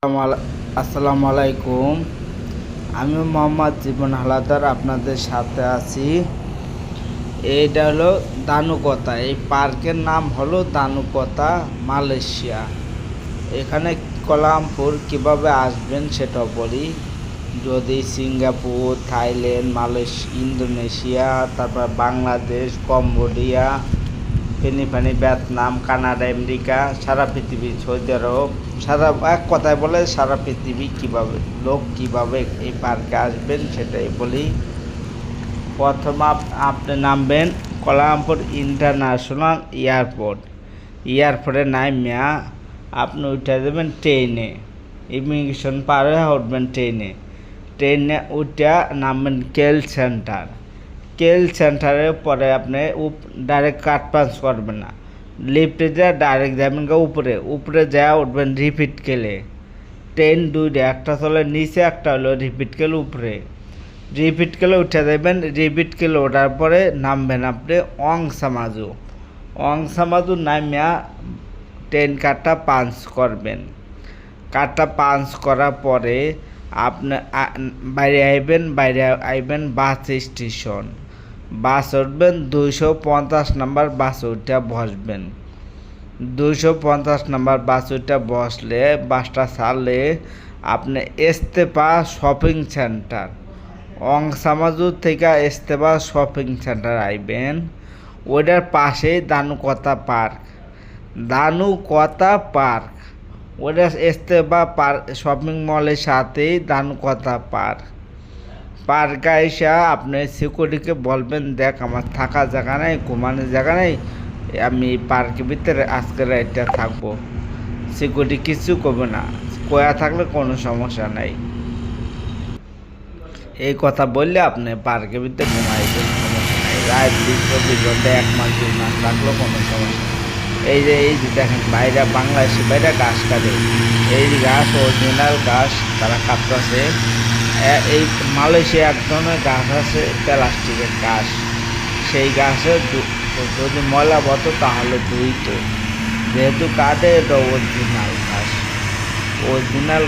আসসালামু আলাইকুম। আমি মোহাম্মদ জীবন হালাদার আপনাদের সাথে আছি। এইটা হলো দানুকতা। এই পার্কের নাম হলো দানুকতা, মালয়েশিয়া। এখানে কোয়ালালামপুর কিভাবে আসবেন সেটা বলি। যদি সিঙ্গাপুর, থাইল্যান্ড, ইন্দোনেশিয়া, তারপর Bangladesh, Cambodia, Philippines, Vietnam, Canada, America, সারা পৃথিবী, সৌদি আরব, সারা এক কথায় বলে সারা পৃথিবী কীভাবে এই পার্কে আসবেন সেটাই বলি। প্রথম আপনি নামবেন কোয়ালালামপুর ইন্টারন্যাশনাল এয়ারপোর্টে নামিয়া আপনি উঠে দেবেন ট্রেনে। ইমিগ্রেশন পার হয়ে উঠবেন ট্রেনে উঠে নামবেন কেল সেন্টারের পরে আপনি ডাইরেক্ট কার্ড পাঞ্চ করবেন না, লিফটে যা ডাইরেক্ট যাবেন উপরে যা উঠবেন রিপিট কেলে। ট্রেন দুইটা, একটা চলে নিচে, একটা হলো রিপিট কেল উপরে। রিপিট কেলে উঠে দেবেন। রিপিট কেলে ওঠার পরে নামবেন আপনি অংসামাজু নামিয়া ট্রেন কার্ডটা পাঞ্চ করবেন। কার্ডটা পাঞ্চ করার পরে আপনি বাইরে আইবেন বাস স্টেশন। বাস উঠবেন 250 নাম্বার বাসে উঠে বসবেন। 250 নাম্বার বাস উঠে বসলে বাসটা ছাড়লে আপনি ইস্তেফা শপিং সেন্টার, অংসামাজু থেকে ইস্তেফা শপিং সেন্টার আইবেন। ওইটার পাশেই দানুকতা পার্ক। ওটা ইস্তেফা শপিং মলের সাথেই দানুকতা পার্ক আইসা আপনি সিকিউরিটিকে বলবেন, দেখ আমার থাকার জায়গা নেই, ঘুমানোর জায়গা নেই, আমি পার্কের ভিতরে আজকের রাতটা থাকবো। সিকিউরিটি কিছু করবে না, কয়া থাকলে কোনো সমস্যা নাই। এই কথা বললে আপনি পার্কের ভিতরে ঘুমাইবেন, সমস্যা নাই। রাত 24 ঘন্টা 1 মাস 2 মাস থাকলেও কোনো সমস্যা নেই। এই যে দেখেন বাংলাদেশি বাইরে গাছ কাটে, এই গাছ অরিজিনাল গাছ তারা কাটতেছে। এই মালয়েশিয়া এক ধরনের গাছ আছে প্লাস্টিকের গাছ, সেই গাছে যদি ময়লা বতো তাহলে ধুইত, যেহেতু কাটে এটা অরিজিনাল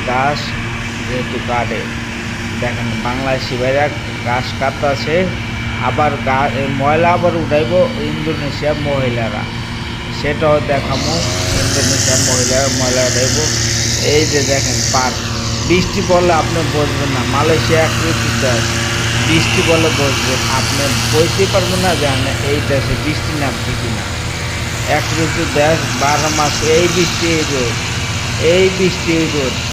ঘাস যেহেতু কাটে। দেখেন বাংলাদেশি বাইরা ঘাস কাটতেছে, আবার ময়লা আবার উঠাইব ইন্দোনেশিয়ার মহিলারা, সেটাও দেখাবো। ইন্দোনেশিয়ার মহিলারা ময়লা উঠাইব। এই যে দেখেন পার্ক, বৃষ্টি পড়লে আপনি বসবেন না। মালয়েশিয়া এক ঋতু দেশ, বৃষ্টি পড়লে বসবেন, আপনি বসতেই পারবেন না যে এই দেশে বৃষ্টি নামছে কিনা। এক ঋতু দেশ, 12 মাস এই বৃষ্টি এই রোদ।